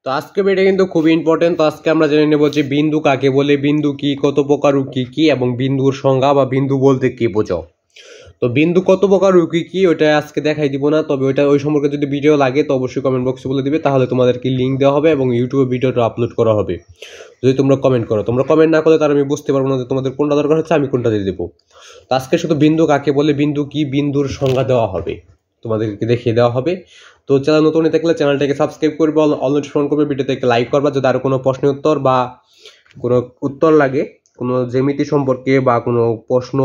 তো আজকে ভিডিও কিন্তু খুবই ইম্পর্টেন্ট। তো আজকে আমরা জেনে নেব যে বিন্দু কাকে বলে, বিন্দু কি, কত প্রকার ও কি কি, এবং বিন্দুর সংজ্ঞা বা বিন্দু বলতে কি বোঝো। তো বিন্দু কত প্রকার ও কি কি ওটা আজকে দেখাই দিব না, তবে ওই সম্পর্কে যদি ভিডিও লাগে তো অবশ্যই কমেন্ট বক্সে বলে দিবে, তাহলে তোমাদেরকে লিঙ্ক দেওয়া হবে এবং ইউটিউবে ভিডিওটা আপলোড করা হবে। যদি তোমরা কমেন্ট করো, তোমরা কমেন্ট না করলে তার আমি বুঝতে পারবো না যে তোমাদের কোনটা দরকার হচ্ছে, আমি কোনটা দিয়ে দেবো। তো আজকে শুধু বিন্দু কাকে বলে, বিন্দু কি, বিন্দুর সংজ্ঞা দেওয়া হবে, তোমাদেরকে দেখিয়ে দেওয়া হবে। তো চ্যানেল নতুন হয়ে থাকলে চ্যানেলটাকে সাবস্ক্রাইব করবে, অল নোটিফিকেশন করবে, ভিডিওতে লাইক করবা। যদি আরও কোনো প্রশ্নের উত্তর বা কোনো উত্তর লাগে, কোনো জ্যামিতি সম্পর্কে বা কোনো প্রশ্ন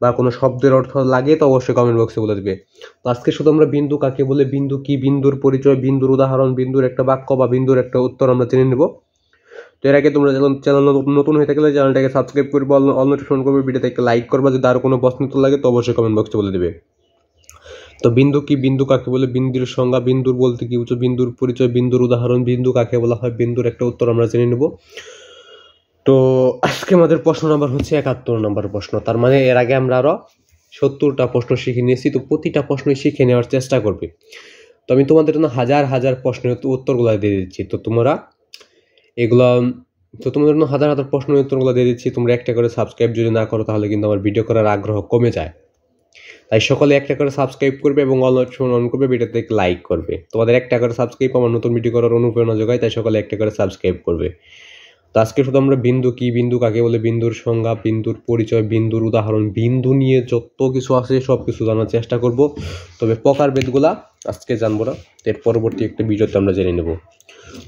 বা কোনো শব্দের অর্থ লাগে তো অবশ্যই কমেন্ট বক্সে বলে দেবে। তো আজকে শুধু আমরা বিন্দু কাকে বলে, বিন্দু কি, বিন্দুর পরিচয়, বিন্দুর উদাহরণ, বিন্দুর একটা বাক্য বা বিন্দুর একটা উত্তর আমরা জেনে নেব। তো এর আগে তোমরা চ্যানেল নতুন হয়ে থাকলে চ্যানেলটাকে সাবস্ক্রাইব করবে, অল নোটিফিকেশন করবে, ভিডিওতে লাইক করবা। যদি আরও কোনো প্রশ্ন উত্তর লাগে তো অবশ্যই কমেন্ট বক্সে বলে দেবে। তো বিন্দু কি, বিন্দু কাকে বলে, বিন্দুর সংজ্ঞা, বিন্দুর বলতে কি বুঝো, বিন্দুর পরিচয়, বিন্দুর উদাহরণ, বিন্দু কাকে বলা হয়, বিন্দুর একটা উত্তর আমরা জেনে নেব। তো আজকে আমাদের প্রশ্ন নাম্বার হচ্ছে 71 নম্বর প্রশ্ন। তার মানে এর আগে আমরা আরো 70টা প্রশ্ন শিখে নিয়েছি, তো প্রতিটা প্রশ্নই শিখে নেওয়ার চেষ্টা করবে। তো আমি তোমাদের জন্য হাজার হাজার প্রশ্নের উত্তরগুলো দিয়ে দিচ্ছি, তো তোমরা এগুলো, তো তোমাদের জন্য হাজার হাজার প্রশ্নের উত্তরগুলো দিয়ে দিচ্ছি। তোমরা একটা করে সাবস্ক্রাইব যদি না করো তাহলে কিন্তু আমার ভিডিও করার আগ্রহ কমে যায়। তাই সকলে একটা করে সাবস্ক্রাইব করবে এবং অল নোটিফিকেশন অন করবে, ভিডিওতে লাইক করবে। তোমাদের একটা করে সাবস্ক্রাইব আমার নতুন ভিডিও করার অনুপ্রেরণা যোগায়, তাই সকলে একটা করে সাবস্ক্রাইব করবে। তো আজকে শুধু আমরা বিন্দু কি, বিন্দু কাকে বলে, বিন্দুর সংজ্ঞা, বিন্দুর পরিচয়, বিন্দুর উদাহরণ, বিন্দু নিয়ে যত কিছু আছে সব কিছু জানার চেষ্টা করব। তবে প্রকারভেদগুলা আজকে জানবো না, এর পরবর্তী একটা ভিডিওতে আমরা জেনে নেব।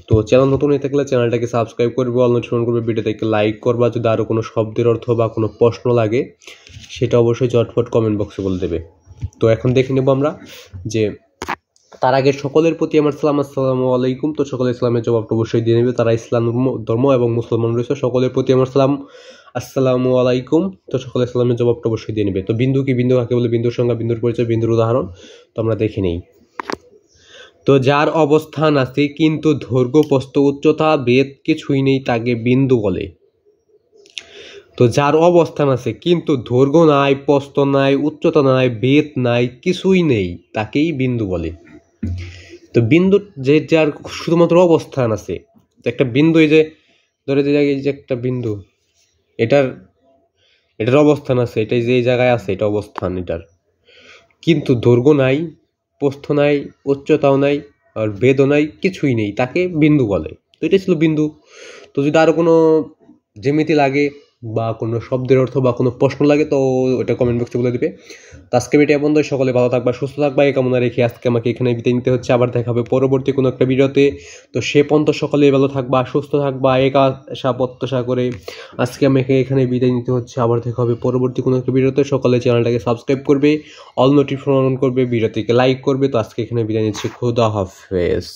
তো চ্যানেল নতুন হয়ে থাকলে চ্যানেলটাকে সাবস্ক্রাইব করবে, অল নোটিফিকেশন করবে, ভিডিওতে লাইক করবা। যদি আরও কোনো শব্দের অর্থ বা কোনো প্রশ্ন লাগে সেটা অবশ্যই চটফট কমেন্ট বক্সে বলে দেবে। তো এখন দেখে নেব আমরা যে তার আগে সকলের প্রতি আমার সালাম, আসসালামু আলাইকুম। তো সকলে ইসলামের জবাবটা অবশ্যই দিয়ে নেবে, তারা ইসলাম ধর্ম এবং মুসলমান রয়েছে। সকলের প্রতি আমার সালাম, আসসালামু আলাইকুম। তো সকলে ইসলামের জবাবটা অবশ্যই দিয়ে নেবে। তো বিন্দু কি, বিন্দু কাকে বলে, বিন্দুর সংজ্ঞা, বিন্দুর পরিচয়, বিন্দুর উদাহরণ তো আমরা দেখে নেই। তো যার অবস্থান আছে কিন্তু দৈর্ঘ্য, প্রস্থ, উচ্চতা, বেদ কিছুই নেই তাকে বিন্দু বলে। তো যার অবস্থান আছে কিন্তু দৈর্ঘ্য নাই, প্রস্থ নাই, উচ্চতা নাই, বেদ নাই, কিছুই নেই তাকেই বিন্দু বলে। তো বিন্দু যার শুধুমাত্র অবস্থান আছে, তো একটা বিন্দু, এই যে ধরে এই যে একটা বিন্দু, এটার অবস্থান আছে, এটা যে জায়গায় আছে এটা অবস্থান এটার, কিন্তু দৈর্ঘ্য নাই, প্রস্থ নাই, উচ্চতাও নাই, আর বেদও নাই, কিছুই নেই, তাকে বিন্দু বলে। তো এটাই ছিল বিন্দু। তো যদি আরও কোনো জ্যামিতি লাগে বা কোনো শব্দের অর্থ বা কোনো প্রশ্ন লাগে তো ওটা কমেন্ট বক্সে বলে দিবে। তো আজকে ভিডিও বন্ধ, সকলে ভালো থাকবা, সুস্থ থাকবা, এই কামনা রেখে আজকে আমাকে এখানে বিদায় নিতে হচ্ছে। আবার দেখা হবে পরবর্তী কোনো একটা ভিডিওতে। তো সে পর্যন্ত সকলে ভালো থাকবা, সুস্থ থাকবা, এক আশা প্রত্যাশা করে আজকে আমাকে এখানে বিদায় নিতে হচ্ছে। আবার দেখা হবে পরবর্তী কোনো একটা ভিডিওতে। সকলে চ্যানেলটাকে সাবস্ক্রাইব করবে, অল নোটিফিকেশন অন করবে, ভিডিওটিকে লাইক করবে। তো আজকে এখানে বিদায় নিচ্ছি, খুদা হাফেজ।